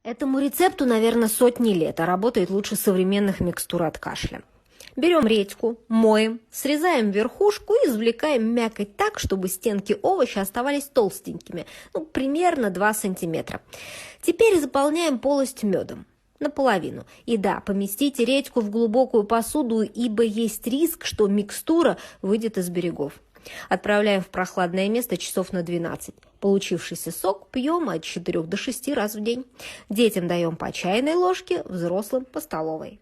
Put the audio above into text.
Этому рецепту, наверное, сотни лет, а работает лучше современных микстур от кашля. Берем редьку, моем, срезаем верхушку и извлекаем мякоть так, чтобы стенки овоща оставались толстенькими, примерно 2 сантиметра. Теперь заполняем полость медом наполовину. И да, поместите редьку в глубокую посуду, ибо есть риск, что микстура выйдет из берегов. Отправляем в прохладное место часов на 12. Получившийся сок пьем от 4 до 6 раз в день. Детям даем по чайной ложке, взрослым по столовой.